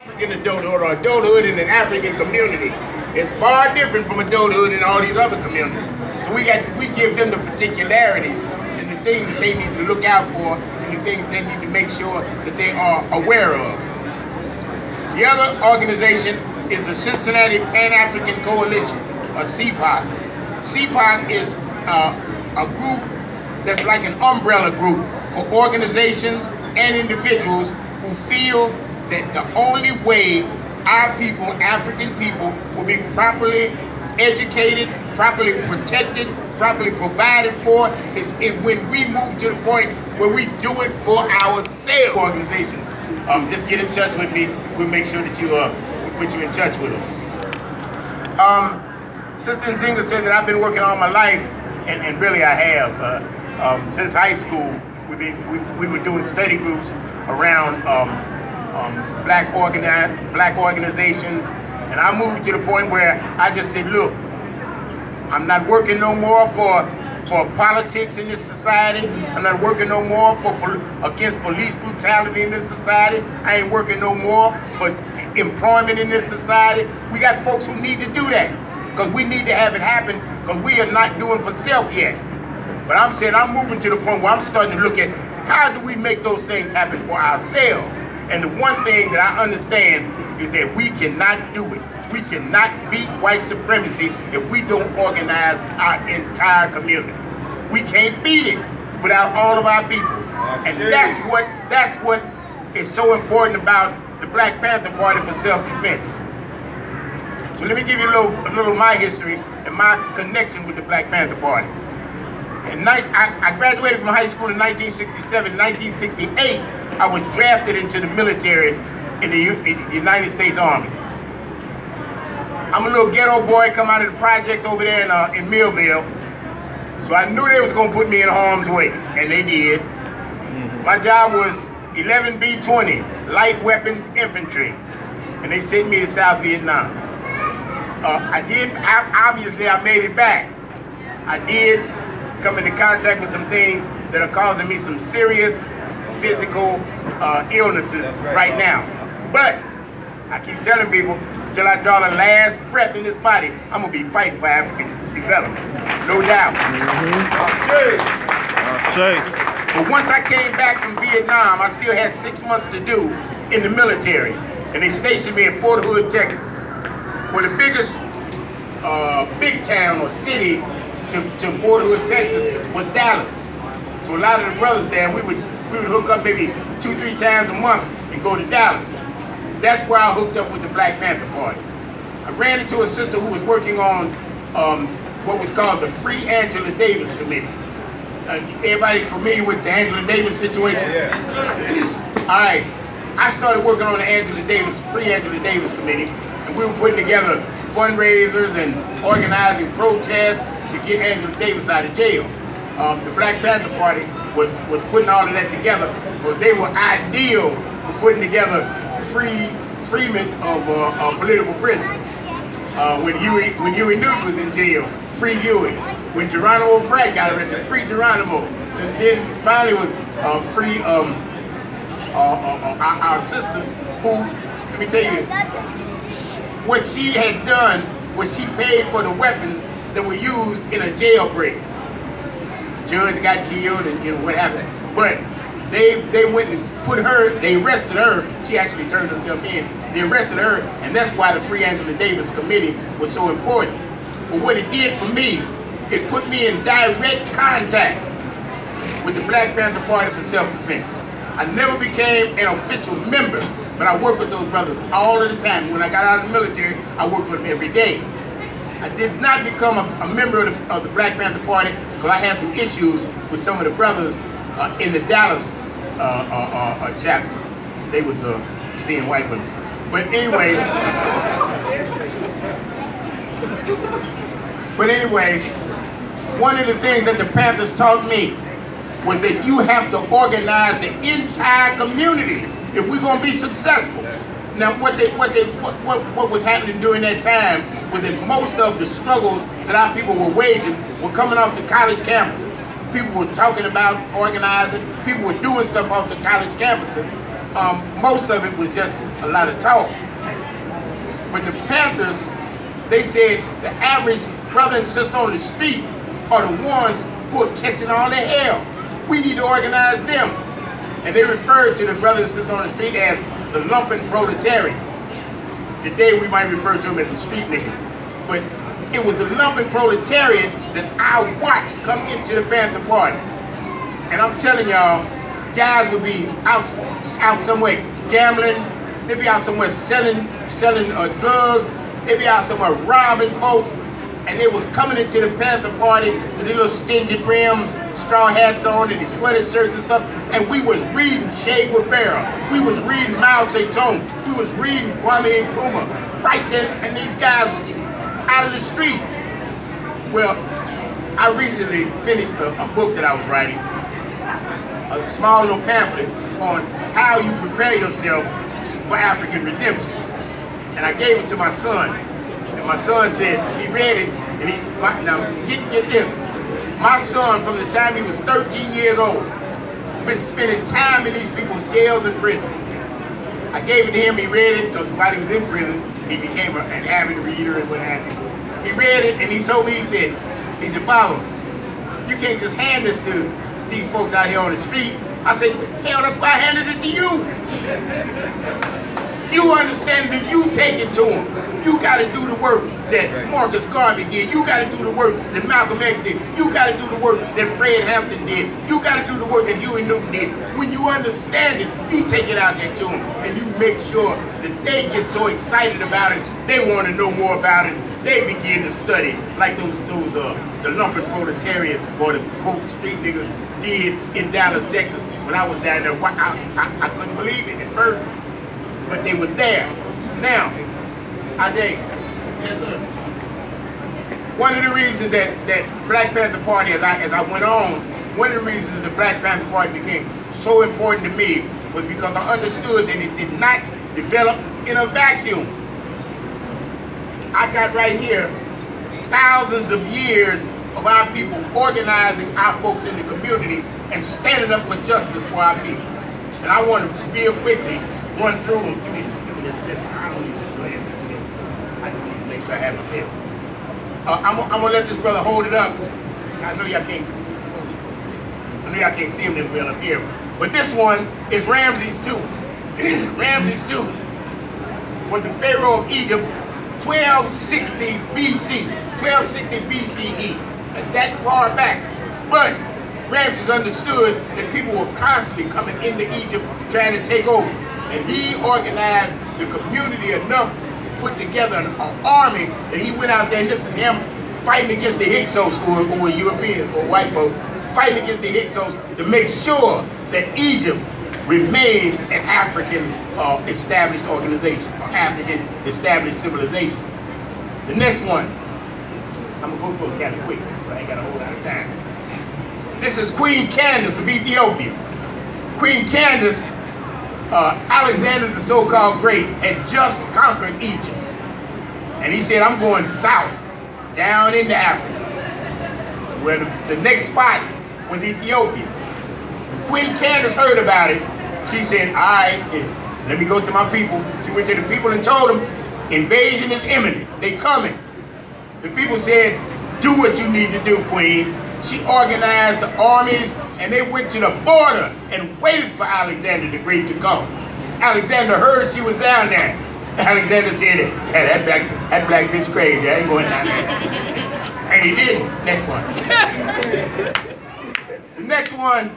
African adulthood or adulthood in an African community is far different from adulthood in all these other communities. So we give them the particularities and the things that they need to look out for and the things they need to make sure that they are aware of. The other organization is the Cincinnati Pan-African Coalition, or CPAC. CPAC is a group that's like an umbrella group for organizations and individuals who feel that the only way our people, African people, will be properly educated, properly protected, properly provided for is when we move to the point where we do it for ourselves. Organizations, just get in touch with me. We'll make sure that we put you in touch with them. Sister Nzinga said that I've been working all my life, and really I have. Since high school, we were doing study groups around black organizations, and I moved to the point where I just said, look, I'm not working no more for politics in this society. I'm not working no more against police brutality in this society. I ain't working no more for employment in this society. We got folks who need to do that because we need to have it happen because we are not doing for self yet. But I'm saying I'm moving to the point where I'm starting to look at how do we make those things happen for ourselves. And the one thing that I understand is that we cannot do it. We cannot beat white supremacy if we don't organize our entire community. We can't beat it without all of our people. And that's what is so important about the Black Panther Party for self-defense. So let me give you a little of my history and my connection with the Black Panther Party. I graduated from high school in 1967. In 1968, I was drafted into the military in the United States Army. I'm a little ghetto boy, come out of the projects over there in Millville. So I knew they was gonna put me in harm's way, and they did. My job was 11B-20, light weapons infantry, and they sent me to South Vietnam. Obviously I made it back. I did come into contact with some things that are causing me some serious physical illnesses right now. But I keep telling people, until I draw the last breath in this body, I'm gonna be fighting for African development, no doubt. But once I came back from Vietnam, I still had 6 months to do in the military, and they stationed me in Fort Hood, Texas, where the biggest big town or city to Fort Hood, Texas was Dallas. So a lot of the brothers there, we would hook up maybe 2-3 times a month and go to Dallas. That's where I hooked up with the Black Panther Party. I ran into a sister who was working on what was called the Free Angela Davis Committee. Everybody familiar with the Angela Davis situation? Yeah. All right. I started working on the Free Angela Davis Committee, and we were putting together fundraisers and organizing protests to get Angela Davis out of jail. The Black Panther Party was putting all of that together because they were ideal for putting together freemen of political prisoners. When Huey Newton was in jail, free Huey. When Geronimo Pratt got arrested, free Geronimo. And then finally was free our sister, who, let me tell you, what she had done was she paid for the weapons that were used in a jailbreak. The judge got killed and what happened. But they went and they arrested her. She actually turned herself in. They arrested her, and that's why the Free Angela Davis Committee was so important. But what it did for me, it put me in direct contact with the Black Panther Party for self-defense. I never became an official member, but I worked with those brothers all of the time. When I got out of the military, I worked with them every day. I did not become a member of the Black Panther Party because I had some issues with some of the brothers in the Dallas chapter. They was seeing white women. But anyway, one of the things that the Panthers taught me was that you have to organize the entire community if we're going to be successful. Now, what was happening during that time was that most of the struggles that our people were waging were coming off the college campuses. People were talking about organizing. People were doing stuff off the college campuses. most of it was just a lot of talk. But the Panthers, they said the average brother and sister on the street are the ones who are catching all the hell. We need to organize them. And they referred to the brothers and sisters on the street as the lumpen proletariat. Today we might refer to them as the street niggas. But it was the lumpen proletariat that I watched come into the Panther Party. And I'm telling y'all, guys would be out somewhere gambling, they'd be out somewhere selling drugs, they'd be out somewhere robbing folks, and they was coming into the Panther Party with their little stingy brim, straw hats on, and their sweater shirts and stuff, and we was reading Che Guevara, we was reading Mao Zedong, we was reading Kwame Nkrumah, right there, and these guys was out of the street. Well, I recently finished a book that I was writing, a small little pamphlet on how you prepare yourself for African redemption. And I gave it to my son. And my son said, he read it, and now get this. My son, from the time he was 13 years old, been spending time in these people's jails and prisons. I gave it to him, he read it, because while he was in prison, he became an avid reader and what have you. He read it, and he told me, he said, Baba, you can't just hand this to these folks out here on the street. I said, hell, that's why I handed it to you. You understand that you take it to them. You got to do the work that Marcus Garvey did. You got to do the work that Malcolm X did. You got to do the work that Fred Hampton did. You got to do the work that Huey Newton did. When you understand it, you take it out there to them, and you make sure that they get so excited about it, they want to know more about it. They begin to study like the lumpen proletariat or the quote street niggas did in Dallas, Texas. When I was down there, I couldn't believe it at first, but they were there. Now, yes sir. One of the reasons that Black Panther Party, as I went on, one of the reasons the Black Panther Party became so important to me was because I understood that it did not develop in a vacuum. I got right here thousands of years of our people organizing our folks in the community and standing up for justice for our people. And I want to real quickly run through them. Give me this clip. I don't need the glasses. I just need to make sure I have my pen. I'm gonna let this brother hold it up. I know y'all can't see him that well up here. But this one is Ramses II. Ramses II was the Pharaoh of Egypt, 1260 BC, 1260 BCE, that far back. But Ramses understood that people were constantly coming into Egypt trying to take over. And he organized the community enough to put together an army, and he went out there, and this is him fighting against the Hyksos, who were Europeans or white folks, fighting against the Hyksos to make sure that Egypt remained an African established organization, or African established civilization. The next one, I'm gonna go through it kind of quick, but I ain't got a whole lot of time. This is Queen Candace of Ethiopia. Queen Candace, Alexander the so-called Great, had just conquered Egypt. And he said, I'm going south, down into Africa, where the next spot was Ethiopia. Queen Candace heard about it. She said, all right, let me go to my people. She went to the people and told them, invasion is imminent. They coming. The people said, do what you need to do, Queen. She organized the armies, and they went to the border and waited for Alexander the Great to come. Alexander heard she was down there. Alexander said, hey, that black bitch crazy. I ain't going down there. And he did. Next one. The next one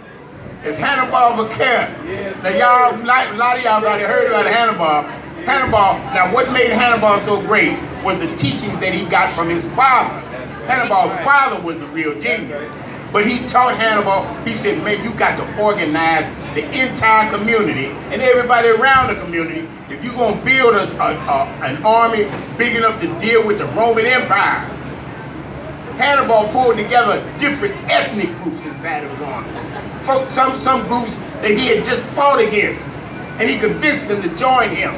is Hannibal Barca. Now y'all, a lot of y'all already heard about Hannibal. Hannibal, now what made Hannibal so great was the teachings that he got from his father. Hannibal's father was the real genius. But he taught Hannibal, he said, man, you got to organize the entire community and everybody around the community if you're going to build an army big enough to deal with the Roman Empire. Hannibal pulled together different ethnic groups inside of his army. Some groups that he had just fought against, and he convinced them to join him.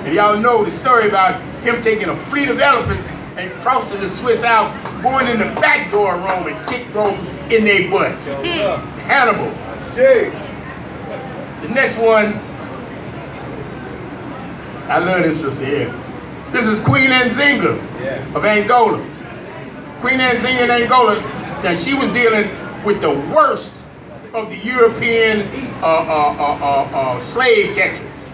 And y'all know the story about him taking a fleet of elephants and crossing the Swiss Alps, going in the back door of Rome and kicked Rome in their butt. Hannibal. The next one I love this sister here. This is Queen Nzinga of Angola. Queen Nzinga in Angola, that she was dealing with the worst of the European slave catchers,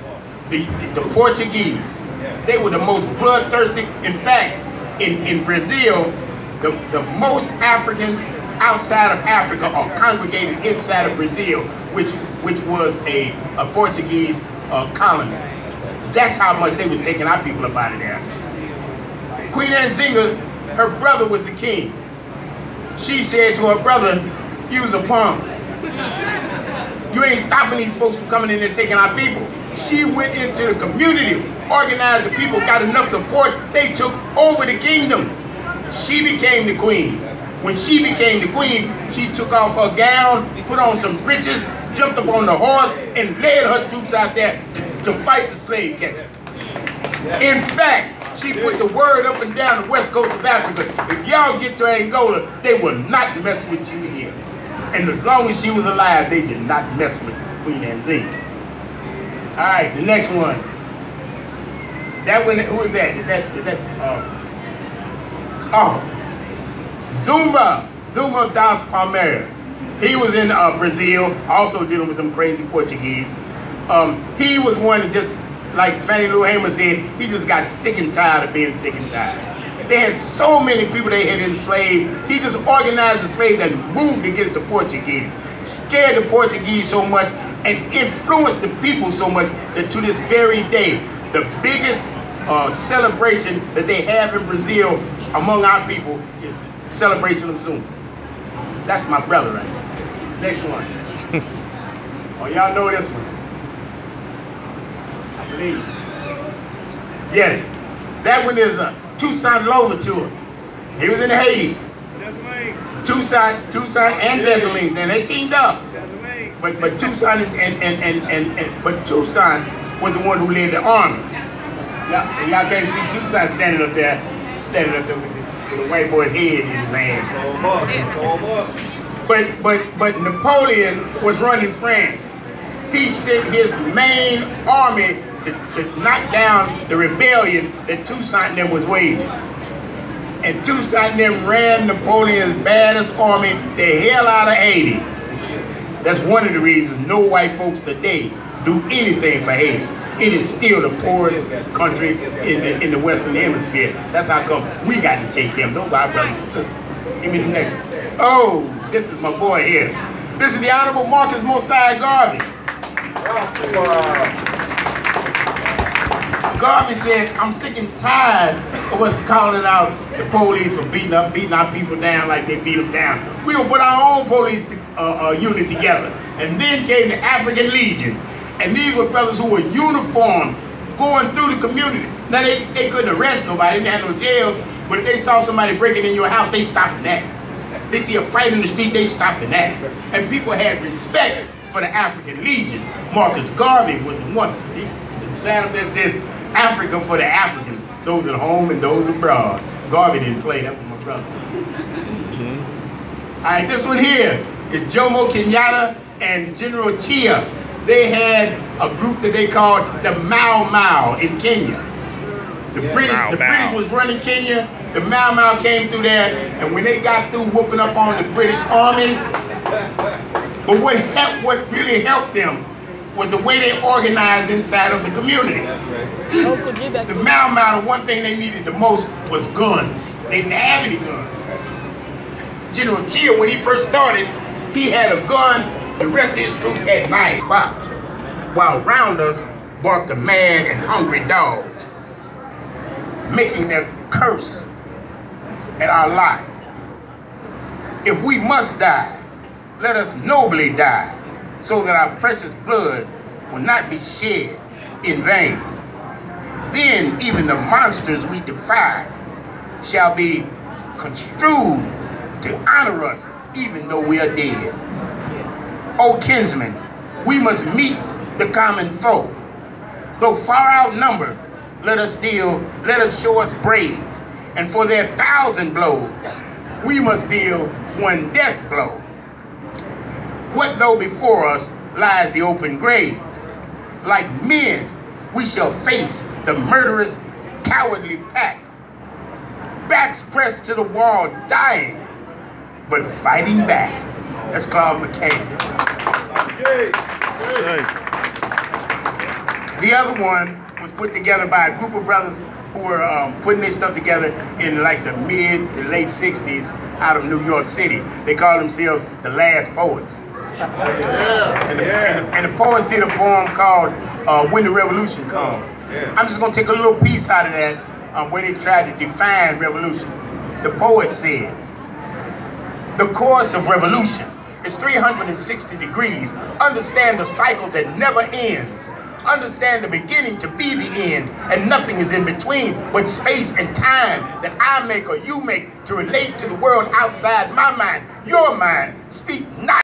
the Portuguese. They were the most bloodthirsty. In fact, in Brazil, the most Africans outside of Africa are congregated inside of Brazil, which was a Portuguese colony. That's how much they was taking our people up out of there. Queen Nzinga, her brother was the king. She said to her brother, "You's a punk. You ain't stopping these folks from coming in and taking our people." She went into the community, organized the people, got enough support, they took over the kingdom. She became the queen. When she became the queen, she took off her gown, put on some breeches, jumped up on the horse, and led her troops out there to fight the slave catchers. In fact, she put the word up and down the west coast of Africa: if y'all get to Angola, they will not mess with you here. And as long as she was alive, they did not mess with Queen Nzinga. All right, the next one. That one, who is that? Is that Zuma das Palmeiras. He was in Brazil, also dealing with them crazy Portuguese. He was one that just, like Fannie Lou Hamer said, he just got sick and tired of being sick and tired. They had so many people they had enslaved. He just organized the slaves and moved against the Portuguese, scared the Portuguese so much, and influenced the people so much that to this very day, the biggest celebration that they have in Brazil among our people is the celebration of Zuma. That's my brother right there. Next one. Oh, y'all know this one. I believe. Yes, that one is Toussaint Louverture. He was in Haiti. Toussaint and Dessalines, and they teamed up. But Toussaint but Toussaint was the one who led the armies. Y'all can't see Toussaint standing up there with the white boy's head in his hand. But Napoleon was running France. He sent his main army to knock down the rebellion that Toussaint and them was waging. And Toussaint and them ran Napoleon's baddest army the hell out of Haiti. That's one of the reasons no white folks today do anything for Haiti. It is still the poorest country in the Western Hemisphere. That's how come we got to take care of them. Those are our brothers and sisters. Give me the next one. Oh, this is my boy here. This is the Honorable Marcus Mosiah Garvey. Garvey said, "I'm sick and tired of us calling out the police for beating our people down like they beat them down. We're going to put our own police unit together." And then came the African Legion. And these were brothers who were uniformed, going through the community. Now, they couldn't arrest nobody, they didn't have no jails, but if they saw somebody breaking in your house, they stopped that. They see a fight in the street, they stopped that. And people had respect for the African Legion. Marcus Garvey was the one. The sign up there says, "Africa for the Africans, those at home and those abroad." Garvey didn't play, that was my brother. All right, this one here is Jomo Kenyatta and General Chia. They had a group that they called the Mau Mau in Kenya. The British was running Kenya. The Mau Mau came through there, and when they got through whooping up on the British armies, but what really helped them was the way they organized inside of the community. The Mau Mau, the one thing they needed the most was guns. They didn't have any guns. General Chia, when he first started, he had a gun. The rest of his troops had knives, while round us barked the mad and hungry dogs, making their curse at our lot. If we must die, let us nobly die, so that our precious blood will not be shed in vain. Then even the monsters we defy shall be construed to honor us, even though we are dead. O kinsmen, we must meet the common foe. Though far outnumbered, let us show us brave, and for their 1,000 blows, we must deal one death blow. What though before us lies the open grave? Like men, we shall face the murderous, cowardly pack. Backs pressed to the wall, dying, but fighting back. That's Claude McKay. The other one was put together by a group of brothers who were putting their stuff together in like the mid to late 60s out of New York City. They call themselves the Last Poets. And the poets did a poem called When the Revolution Comes. I'm just going to take a little piece out of that where they tried to define revolution. The poet said, the course of revolution is 360 degrees. Understand the cycle that never ends. Understand the beginning to be the end, and nothing is in between but space and time that I make or you make to relate to the world outside my mind, your mind. Speak not